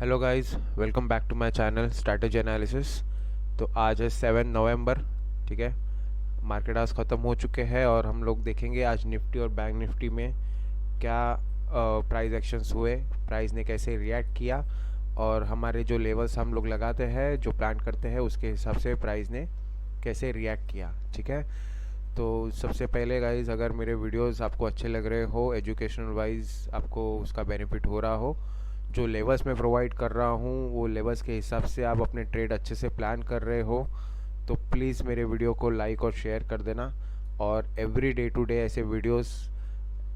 Hello guys, welcome back to my channel strategy analysis. तो आज है 7 नवंबर। ठीक है, मार्केट आज ख़त्म हो चुके हैं और हम लोग देखेंगे आज निफ्टी और बैंक निफ्टी में क्या प्राइस एक्शंस हुए, प्राइस ने कैसे रिएक्ट किया और हमारे जो लेवल्स हम लोग लगाते हैं, जो प्लान करते हैं, उसके हिसाब से प्राइस ने कैसे रिएक्ट किया। ठीक है, तो सबसे पहले गाइज, अगर मेरे वीडियोस आपको अच्छे लग रहे हो, एजुकेशनल वाइज आपको उसका बेनिफिट हो रहा हो, जो लेवल्स मैं प्रोवाइड कर रहा हूँ वो लेवल्स के हिसाब से आप अपने ट्रेड अच्छे से प्लान कर रहे हो, तो प्लीज़ मेरे वीडियो को लाइक और शेयर कर देना। और एवरी डे टू डे ऐसे वीडियोस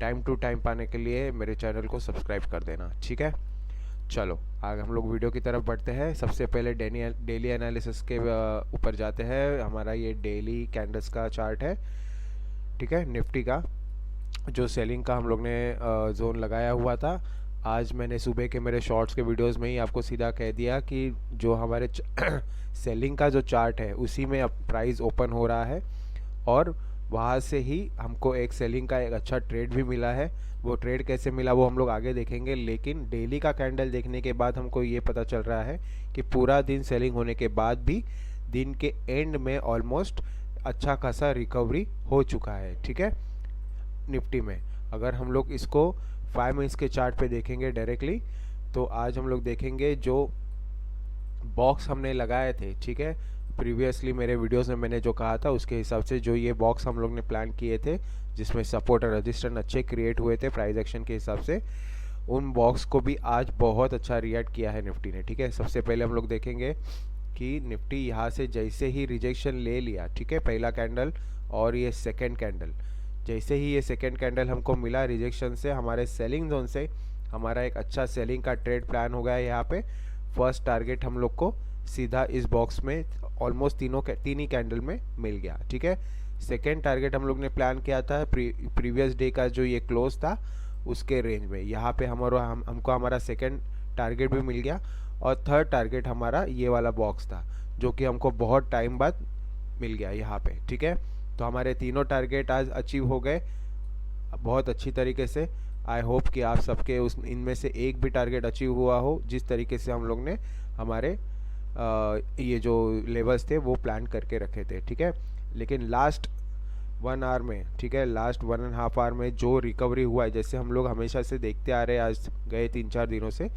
टाइम टू टाइम पाने के लिए मेरे चैनल को सब्सक्राइब कर देना। ठीक है, चलो आगे हम लोग वीडियो की तरफ बढ़ते हैं। सबसे पहले डेली एनालिसिस के ऊपर जाते हैं। हमारा ये डेली कैंडल्स का चार्ट है। ठीक है, निफ्टी का जो सेलिंग का हम लोग ने जोन लगाया हुआ था, आज मैंने सुबह के मेरे शॉर्ट्स के वीडियोस में ही आपको सीधा कह दिया कि जो हमारे सेलिंग का जो चार्ट है उसी में अब प्राइस ओपन हो रहा है और वहाँ से ही हमको एक सेलिंग का एक अच्छा ट्रेड भी मिला है। वो ट्रेड कैसे मिला वो हम लोग आगे देखेंगे, लेकिन डेली का कैंडल देखने के बाद हमको ये पता चल रहा है कि पूरा दिन सेलिंग होने के बाद भी दिन के एंड में ऑलमोस्ट अच्छा खासा रिकवरी हो चुका है। ठीक है, निफ्टी में अगर हम लोग इसको 5 मिनट्स के चार्ट पे देखेंगे डायरेक्टली, तो आज हम लोग देखेंगे जो बॉक्स हमने लगाए थे। ठीक है, प्रीवियसली मेरे वीडियोस में मैंने जो कहा था उसके हिसाब से जो ये बॉक्स हम लोग ने प्लान किए थे, जिसमें सपोर्ट और रजिस्टेंस अच्छे क्रिएट हुए थे प्राइस एक्शन के हिसाब से, उन बॉक्स को भी आज बहुत अच्छा रिएक्ट किया है निफ्टी ने। ठीक है, सबसे पहले हम लोग देखेंगे कि निफ्टी यहाँ से जैसे ही रिजेक्शन ले लिया, ठीक है, पहला कैंडल और ये सेकेंड कैंडल, जैसे ही ये सेकेंड कैंडल हमको मिला रिजेक्शन से, हमारे सेलिंग जोन से हमारा एक अच्छा सेलिंग का ट्रेड प्लान हो गया है। यहाँ पे फर्स्ट टारगेट हम लोग को सीधा इस बॉक्स में ऑलमोस्ट तीन ही कैंडल में मिल गया। ठीक है, सेकेंड टारगेट हम लोग ने प्लान किया था प्रीवियस डे का जो ये क्लोज था उसके रेंज में, यहाँ पे हमको हमारा सेकेंड टारगेट भी मिल गया और थर्ड टारगेट हमारा ये वाला बॉक्स था जो कि हमको बहुत टाइम बाद मिल गया यहाँ पे। ठीक है, तो हमारे तीनों टारगेट आज अचीव हो गए बहुत अच्छी तरीके से। आई होप कि आप सबके उस इनमें से एक भी टारगेट अचीव हुआ हो जिस तरीके से हम लोग ने हमारे ये जो लेवल्स थे वो प्लान करके रखे थे। ठीक है, लेकिन लास्ट 1 आवर में, ठीक है, लास्ट 1.5 आवर में जो रिकवरी हुआ है, जैसे हम लोग हमेशा से देखते आ रहे हैं आज गए 3-4 दिनों से,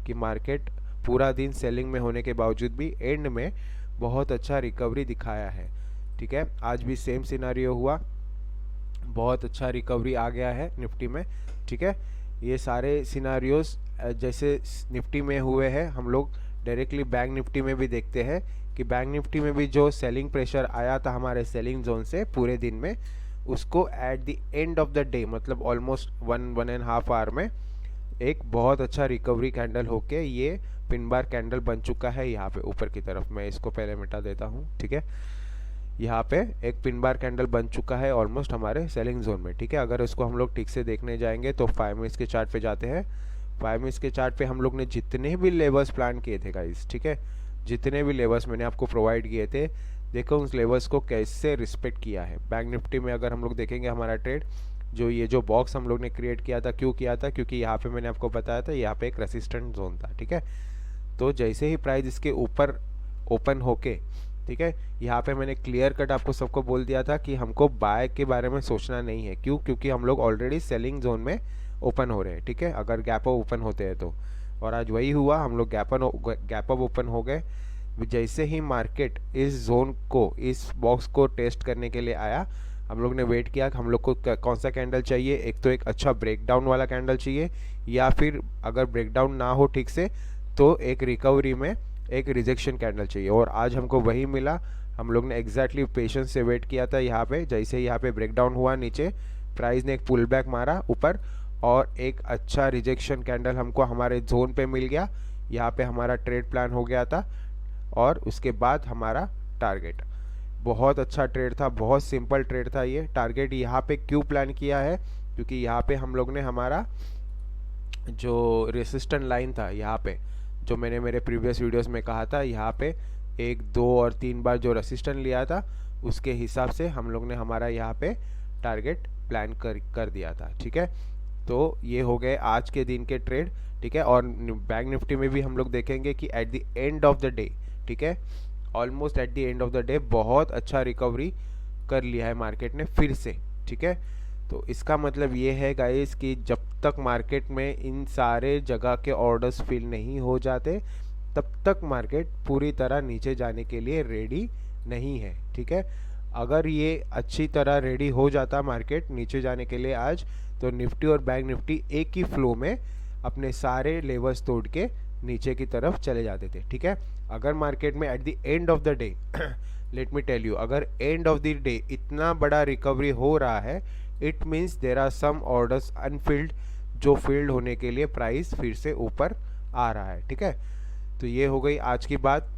कि मार्केट पूरा दिन सेलिंग में होने के बावजूद भी एंड में बहुत अच्छा रिकवरी दिखाया है। ठीक है, आज भी सेम सिनारियो हुआ, बहुत अच्छा रिकवरी आ गया है निफ्टी में। ठीक है, ये सारे सिनारियोस जैसे निफ्टी में हुए हैं, हम लोग डायरेक्टली बैंक निफ्टी में भी देखते हैं कि बैंक निफ्टी में भी जो सेलिंग प्रेशर आया था हमारे सेलिंग जोन से पूरे दिन में, उसको eight the end of the day, मतलब ऑलमोस्ट 1.5 आवर में एक बहुत अच्छा रिकवरी कैंडल होके ये पिन बार कैंडल बन चुका है। यहाँ पे ऊपर की तरफ मैं इसको पहले मिटा देता हूँ। ठीक है, यहाँ पे एक पिन बार कैंडल बन चुका है ऑलमोस्ट हमारे सेलिंग जोन में। ठीक है, अगर इसको हम लोग ठीक से देखने जाएंगे तो 5 मिनट्स के चार्ट पे जाते हैं। 5 मिनट्स के चार्ट पे हम लोग ने जितने भी लेवल्स प्लान किए थे गाइस, ठीक है, जितने भी लेवल्स मैंने आपको प्रोवाइड किए थे, देखो उस लेवल्स को कैसे रिस्पेक्ट किया है। बैंक निफ्टी में अगर हम लोग देखेंगे हमारा ट्रेड, जो ये जो बॉक्स हम लोग ने क्रिएट किया था, क्यों किया था, क्योंकि यहाँ पे मैंने आपको बताया था यहाँ पे एक रेसिस्टेंट जोन था। ठीक है, तो जैसे ही प्राइस इसके ऊपर ओपन होके, ठीक है, यहाँ पे मैंने क्लियर कट आपको सबको बोल दिया था कि हमको बाय के बारे में सोचना नहीं है। क्यों? क्योंकि हम लोग ऑलरेडी सेलिंग जोन में ओपन हो रहे हैं। ठीक है, अगर गैप अप ओपन होते हैं तो, और आज वही हुआ, हम लोग गैप अप ओपन हो गए। जैसे ही मार्केट इस जोन को, इस बॉक्स को टेस्ट करने के लिए आया, हम लोग ने वेट किया कि हम लोग को कौन सा कैंडल चाहिए। एक तो एक अच्छा ब्रेकडाउन वाला कैंडल चाहिए, या फिर अगर ब्रेकडाउन ना हो ठीक से तो एक रिकवरी में एक रिजेक्शन कैंडल चाहिए, और आज हमको वही मिला। हम लोग ने एग्जैक्टली पेशेंस से वेट किया था। यहाँ पे जैसे यहाँ पे ब्रेकडाउन हुआ नीचे, प्राइस ने एक पुल बैक मारा ऊपर और एक अच्छा रिजेक्शन कैंडल हमको हमारे जोन पे मिल गया। यहाँ पे हमारा ट्रेड प्लान हो गया था और उसके बाद हमारा टारगेट, बहुत अच्छा ट्रेड था, बहुत सिंपल ट्रेड था। ये टारगेट यहाँ पे क्यों प्लान किया है, क्योंकि यहाँ पे हम लोग ने हमारा जो रेसिस्टेंट लाइन था, यहाँ पे जो मैंने मेरे प्रीवियस वीडियोस में कहा था, यहाँ पे 1, 2 और 3 बार जो रेसिस्टेंट लिया था, उसके हिसाब से हम लोग ने हमारा यहाँ पे टारगेट प्लान कर दिया था। ठीक है, तो ये हो गए आज के दिन के ट्रेड, ठीक है। और बैंक निफ्टी में भी हम लोग देखेंगे कि eight the end of the day, ठीक है, almost eight the end of the day बहुत अच्छा रिकवरी कर लिया है मार्केट ने फिर से, ठीक है। तो इसका मतलब ये है गाइस कि जब तक मार्केट में इन सारे जगह के ऑर्डर्स फिल नहीं हो जाते तब तक मार्केट पूरी तरह नीचे जाने के लिए रेडी नहीं है, ठीक है। अगर ये अच्छी तरह रेडी हो जाता मार्केट नीचे जाने के लिए आज, तो निफ्टी और बैंक निफ्टी एक ही फ्लो में अपने सारे लेवल्स तोड़ के नीचे की तरफ चले जाते थे, ठीक है। अगर मार्केट में at the end of the day let me tell you, अगर एंड ऑफ द डे इतना बड़ा रिकवरी हो रहा है, it means there are some orders unfilled जो फील्ड होने के लिए प्राइस फिर से ऊपर आ रहा है, ठीक है। तो ये हो गई आज की बात।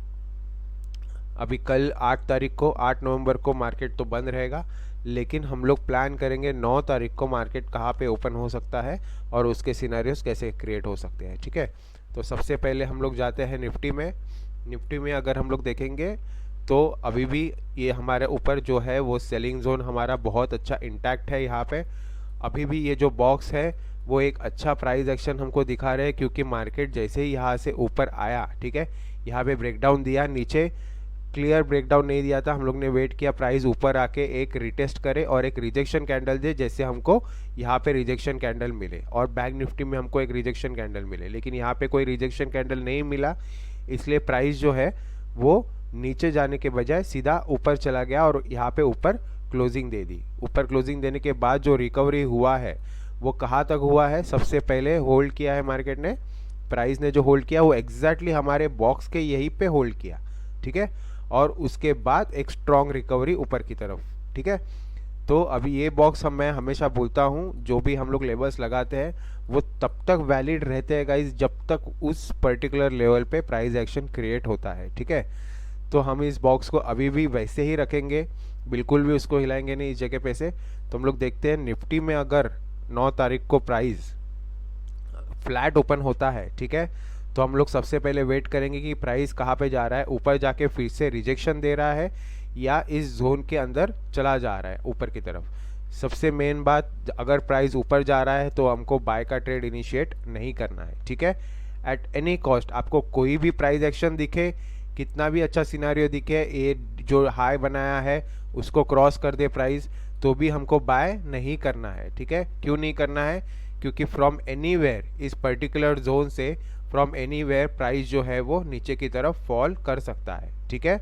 अभी कल 8 तारीख को, 8 नवंबर को मार्केट तो बंद रहेगा, लेकिन हम लोग प्लान करेंगे 9 तारीख को मार्केट कहाँ पे ओपन हो सकता है और उसके सिनेरियोस कैसे क्रिएट हो सकते हैं, ठीक है। तो सबसे पहले हम लोग जाते हैं निफ्टी में। निफ्टी में अगर हम लोग देखेंगे तो अभी भी ये हमारे ऊपर जो है वो सेलिंग जोन हमारा बहुत अच्छा इंटैक्ट है। यहाँ पे अभी भी ये जो बॉक्स है वो एक अच्छा प्राइस एक्शन हमको दिखा रहे हैं, क्योंकि मार्केट जैसे ही यहाँ से ऊपर आया, ठीक है, यहाँ पे ब्रेकडाउन दिया, नीचे क्लियर ब्रेकडाउन नहीं दिया था, हम लोग ने वेट किया प्राइस ऊपर आके एक रिटेस्ट करे और एक रिजेक्शन कैंडल दे, जैसे हमको यहाँ पे रिजेक्शन कैंडल मिले, और बैंक निफ्टी में हमको एक रिजेक्शन कैंडल मिले, लेकिन यहाँ पे कोई रिजेक्शन कैंडल नहीं मिला, इसलिए प्राइस जो है वो नीचे जाने के बजाय सीधा ऊपर चला गया और यहाँ पे ऊपर क्लोजिंग दे दी। ऊपर क्लोजिंग देने के बाद जो रिकवरी हुआ है वो कहाँ तक हुआ है, सबसे पहले होल्ड किया है मार्केट ने, प्राइस ने जो होल्ड किया वो एग्जैक्टली हमारे बॉक्स के यहीं पे होल्ड किया, ठीक है, और उसके बाद एक स्ट्रॉन्ग रिकवरी ऊपर की तरफ, ठीक है। तो अभी ये बॉक्स मैं हमेशा बोलता हूँ, जो भी हम लोग लेवल्स लगाते हैं वो तब तक वैलिड रहते हैं गाइस जब तक उस पर्टिकुलर लेवल पे प्राइस एक्शन क्रिएट होता है, ठीक है। तो हम इस बॉक्स को अभी भी वैसे ही रखेंगे, बिल्कुल भी उसको हिलाएंगे नहीं इस जगह पे से। तो हम लोग देखते हैं निफ्टी में अगर 9 तारीख को प्राइस फ्लैट ओपन होता है, ठीक है, तो हम लोग सबसे पहले वेट करेंगे कि प्राइस कहाँ पे जा रहा है, ऊपर जाके फिर से रिजेक्शन दे रहा है या इस जोन के अंदर चला जा रहा है ऊपर की तरफ। सबसे मेन बात, अगर प्राइस ऊपर जा रहा है तो हमको बाय का ट्रेड इनिशिएट नहीं करना है, ठीक है। एट एनी कॉस्ट आपको कोई भी प्राइस एक्शन दिखे, कितना भी अच्छा सिनारियो दिखे, ये जो हाई बनाया है उसको क्रॉस कर दे प्राइस, तो भी हमको बाय नहीं करना है, ठीक है। क्यों नहीं करना है, क्योंकि फ्रॉम एनीवेयर इस पर्टिकुलर जोन से फ्रॉम एनीवेयर प्राइस जो है वो नीचे की तरफ फॉल कर सकता है, ठीक है।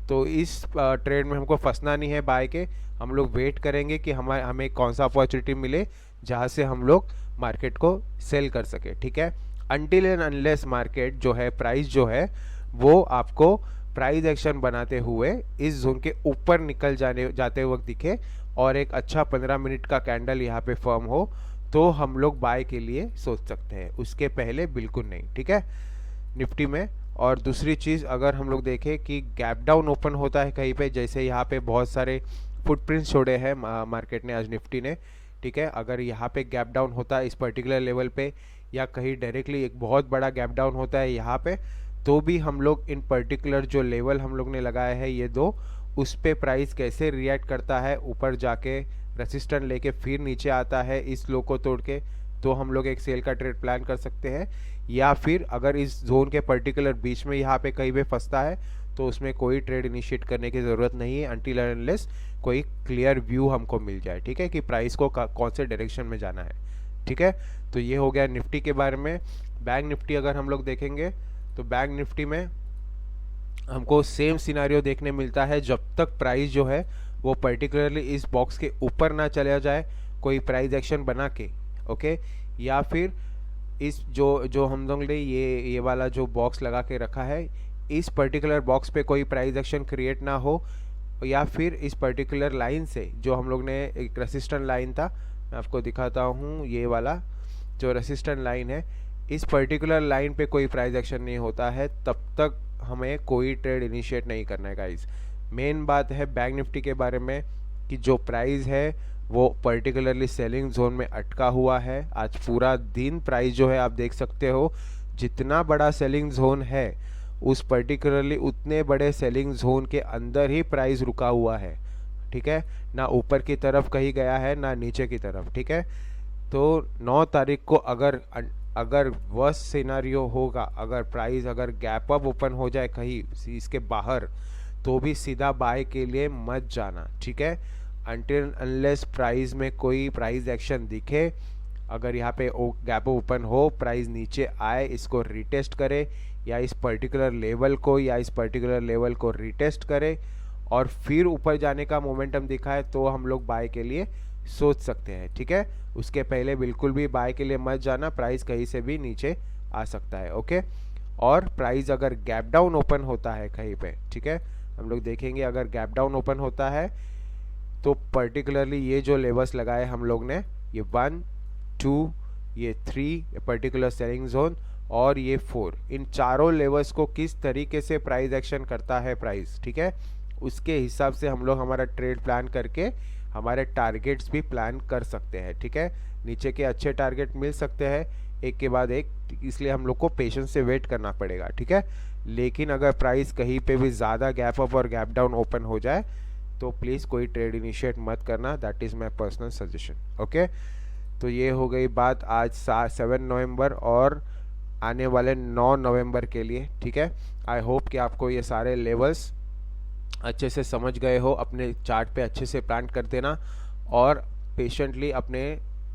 तो इस ट्रेड में हमको फंसना नहीं है बाय के, हम लोग वेट करेंगे कि हमें कौन सा अपॉर्चुनिटी मिले जहाँ से हम लोग मार्केट को सेल कर सके, ठीक है। अनटिल एंड अनलेस मार्केट जो है प्राइस जो है वो आपको प्राइस एक्शन बनाते हुए इस जोन के ऊपर निकल जाते वक्त दिखे और एक अच्छा 15 मिनट का कैंडल यहाँ पे फॉर्म हो, तो हम लोग बाय के लिए सोच सकते हैं, उसके पहले बिल्कुल नहीं, ठीक है, निफ्टी में। और दूसरी चीज़, अगर हम लोग देखें कि गैप डाउन ओपन होता है कहीं पे, जैसे यहाँ पे बहुत सारे फुटप्रिंट्स छोड़े हैं मार्केट ने आज निफ्टी ने, ठीक है, अगर यहाँ पे गैप डाउन होता है इस पर्टिकुलर लेवल पे या कहीं डायरेक्टली एक बहुत बड़ा गैप डाउन होता है यहाँ पे, तो भी हम लोग इन पर्टिकुलर जो लेवल हम लोग ने लगाया है ये दो, उस पे प्राइस कैसे रिएक्ट करता है, ऊपर जाके रेसिस्टेंट लेके फिर नीचे आता है इस लो को तोड़ के, तो हम लोग एक सेल का ट्रेड प्लान कर सकते हैं। या फिर अगर इस जोन के पर्टिकुलर बीच में यहाँ पे कहीं भी फंसता है तो उसमें कोई ट्रेड इनिशिएट करने की ज़रूरत नहीं है अनटिल अनलेस कोई क्लियर व्यू हमको मिल जाए, ठीक है, कि प्राइस को कौन से डायरेक्शन में जाना है, ठीक है। तो ये हो गया निफ्टी के बारे में। बैंक निफ्टी अगर हम लोग देखेंगे तो बैंक निफ्टी में हमको सेम सिनारियो देखने मिलता है, जब तक प्राइस जो है वो पर्टिकुलरली इस बॉक्स के ऊपर ना चला जाए कोई प्राइस एक्शन बना के, ओके, या फिर इस जो हम लोग ने ये वाला जो बॉक्स लगा के रखा है इस पर्टिकुलर बॉक्स पे कोई प्राइस एक्शन क्रिएट ना हो, या फिर इस पर्टिकुलर लाइन से जो हम लोग ने एक रेसिस्टेंट लाइन था, मैं आपको दिखाता हूँ, ये वाला जो रेसिस्टेंट लाइन है, इस पर्टिकुलर लाइन पे कोई प्राइस एक्शन नहीं होता है तब तक हमें कोई ट्रेड इनिशिएट नहीं करना है गाइस। मेन बात है बैंक निफ्टी के बारे में कि जो प्राइस है वो पर्टिकुलरली सेलिंग जोन में अटका हुआ है। आज पूरा दिन प्राइस जो है आप देख सकते हो, जितना बड़ा सेलिंग जोन है उस पर्टिकुलरली उतने बड़े सेलिंग जोन के अंदर ही प्राइस रुका हुआ है, ठीक है, ना ऊपर की तरफ कहीं गया है ना नीचे की तरफ, ठीक है। तो 9 तारीख को अगर वर्स्ट सिनारियो होगा, अगर प्राइस अगर गैप अप ओपन हो जाए कहीं इसके बाहर, तो भी सीधा बाय के लिए मत जाना, ठीक है। अनटिल अनलेस प्राइस में कोई प्राइस एक्शन दिखे, अगर यहाँ पे गैप ओपन हो, प्राइस नीचे आए, इसको रिटेस्ट करे, या इस पर्टिकुलर लेवल को रिटेस्ट करे और फिर ऊपर जाने का मोमेंटम दिखाए, तो हम लोग बाय के लिए सोच सकते हैं, ठीक है। उसके पहले बिल्कुल भी बाय के लिए मत जाना, प्राइस कहीं से भी नीचे आ सकता है, ओके। और प्राइस अगर गैप डाउन ओपन होता है कहीं पे, ठीक है, हम लोग देखेंगे अगर गैप डाउन ओपन होता है तो पर्टिकुलरली ये जो लेवल्स लगाए हम लोग ने, ये 1 2 ये 3 ये पर्टिकुलर सेलिंग जोन और ये 4, इन चारों लेवल्स को किस तरीके से प्राइस एक्शन करता है प्राइस, ठीक है, उसके हिसाब से हम लोग हमारा ट्रेड प्लान करके हमारे टारगेट्स भी प्लान कर सकते हैं, ठीक है। नीचे के अच्छे टारगेट मिल सकते हैं एक के बाद एक, इसलिए हम लोग को पेशेंस से वेट करना पड़ेगा, ठीक है। लेकिन अगर प्राइस कहीं पे भी ज़्यादा गैप अप और गैप डाउन ओपन हो जाए तो प्लीज़ कोई ट्रेड इनिशिएट मत करना, that is my personal suggestion, okay. तो ये हो गई बात आज 7 नवंबर और आने वाले 9 नवंबर के लिए, ठीक है। आई होप कि आपको ये सारे लेवल्स अच्छे से समझ गए हो, अपने चार्ट पे अच्छे से प्लान कर देना और पेशेंटली अपने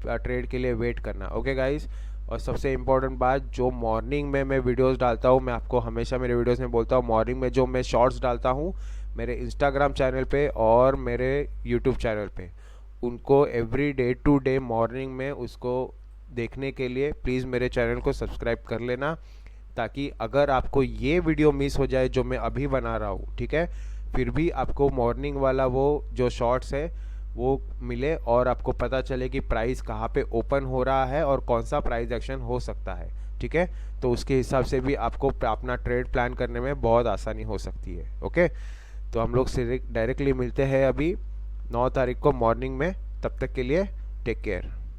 ट्रेड के लिए वेट करना, ओके गाइस। और सबसे इम्पोर्टेंट बात, जो मॉर्निंग में मैं वीडियोस डालता हूँ, मैं आपको हमेशा मेरे वीडियोस में बोलता हूँ, मॉर्निंग में जो मैं शॉर्ट्स डालता हूँ मेरे इंस्टाग्राम चैनल पे और मेरे यूट्यूब चैनल पे, उनको every day to day morning में उसको देखने के लिए प्लीज़ मेरे चैनल को सब्सक्राइब कर लेना, ताकि अगर आपको ये वीडियो मिस हो जाए जो मैं अभी बना रहा हूँ, ठीक है, फिर भी आपको मॉर्निंग वाला वो जो शॉर्ट्स है वो मिले और आपको पता चले कि प्राइस कहाँ पे ओपन हो रहा है और कौन सा प्राइस एक्शन हो सकता है, ठीक है। तो उसके हिसाब से भी आपको अपना ट्रेड प्लान करने में बहुत आसानी हो सकती है, ओके। तो हम लोग डायरेक्टली मिलते हैं अभी 9 तारीख को मॉर्निंग में, तब तक के लिए टेक केयर।